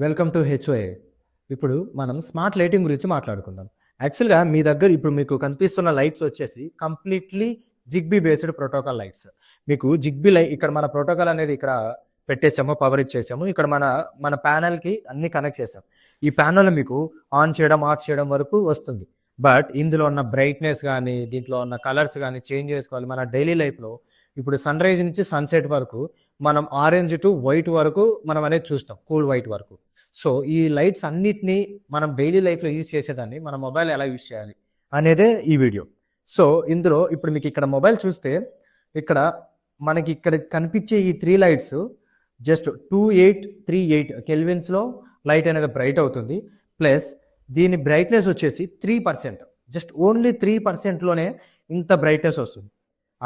Welcome to HOA. ఇప్పుడు మనం smart lighting గురించి మాట్లాడుకుందాం. యాక్చువల్గా మీ దగ్గర ఇప్పుడు మీకు కనిపిస్తున్న లైట్స్ వచ్చేసి completely Zigbee based protocol lights. మీకు జిగ్బీ ఇక్కడ మన ప్రోటోకాల్ అనేది ఇక్కడ పెట్టేసాము, పవర్ ఇచ్చేసాము. ఇక్కడ మన మన ప్యానల్కి అన్ని కనెక్ట్ చేసాం. ఈ ప్యానల్ మీకు ఆన్ చేయడం ఆఫ్ చేయడం వరకు వస్తుంది. బట్ ఇందులో ఉన్న బ్రైట్నెస్ కానీ దీంట్లో ఉన్న కలర్స్ కానీ చేంజ్ చేసుకోవాలి. మన డైలీ లైఫ్లో ఇప్పుడు సన్ రైజ్ నుంచి సన్సెట్ వరకు మనం ఆరెంజ్ టు వైట్ వరకు మనం అనేది చూస్తాం, కూల్ వైట్ వరకు. సో ఈ లైట్స్ అన్నిటినీ మనం డైలీ లైఫ్లో యూజ్ చేసేదాన్ని మన మొబైల్ ఎలా యూజ్ చేయాలి అనేదే ఈ వీడియో. సో ఇందులో ఇప్పుడు మీకు ఇక్కడ మొబైల్ చూస్తే ఇక్కడ మనకి ఇక్కడ కనిపించే ఈ 3 లైట్స్ జస్ట్ 2838 కెల్విన్స్లో లైట్ అనేది బ్రైట్ అవుతుంది. ప్లస్ దీని బ్రైట్నెస్ వచ్చేసి 3%, జస్ట్ ఓన్లీ 3%లోనే ఇంత బ్రైట్నెస్ వస్తుంది.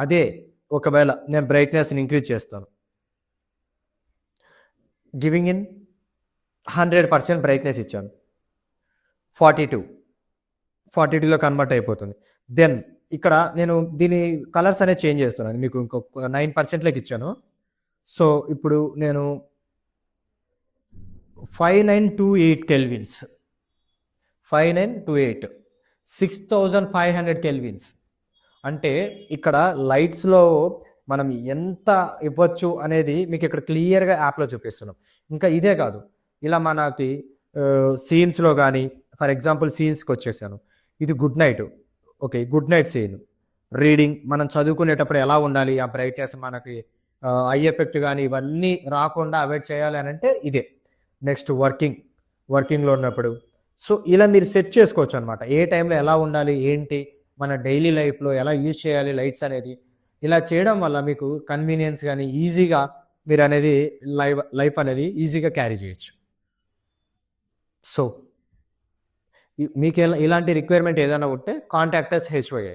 అదే ఒకవేళ నేను బ్రైట్నెస్ని ఇంక్రీజ్ చేస్తాను, గివింగ్ ఇన్ 100% బ్రైట్నెస్ ఇచ్చాను, 42లో కన్వర్ట్ అయిపోతుంది. దెన్ ఇక్కడ నేను దీని కలర్స్ అనేది చేంజ్ చేస్తున్నాను, మీకు ఇంకొక 9%లోకి ఇచ్చాను. సో ఇప్పుడు నేను 5928 కెల్విన్స్, 5928 6500 కెల్విన్స్. అంటే ఇక్కడ లైట్స్లో మనం ఎంత ఇవ్వచ్చు అనేది మీకు ఇక్కడ క్లియర్గా యాప్లో చూపిస్తున్నాం. ఇంకా ఇదే కాదు, ఇలా మనకి సీన్స్లో కానీ, ఫర్ ఎగ్జాంపుల్ సీన్స్కి వచ్చేసాను, ఇది good night. Okay, good night scene, reading, మనం చదువుకునేటప్పుడు ఎలా ఉండాలి, ఆ బ్రైట్నెస్ మనకి ఐ ఎఫెక్ట్ కానీ ఇవన్నీ రాకుండా అవాయిడ్ చేయాలి అని అంటే ఇదే. నెక్స్ట్ వర్కింగ్లో ఉన్నప్పుడు. సో ఇలా మీరు సెట్ చేసుకోవచ్చు అనమాట, ఏ టైంలో ఎలా ఉండాలి ఏంటి, మన డైలీ లైఫ్లో ఎలా యూజ్ చేయాలి లైట్స్ అనేది. ఇలా చేయడం వల్ల మీకు కన్వీనియన్స్ కానీ ఈజీగా మీరు అనేది లైఫ్ అనేది ఈజీగా క్యారీ చేయొచ్చు. సో మీకు ఇలాంటి రిక్వైర్మెంట్ ఏదైనా ఉంటే కాంటాక్ట్ us హెచ్ఓఏ.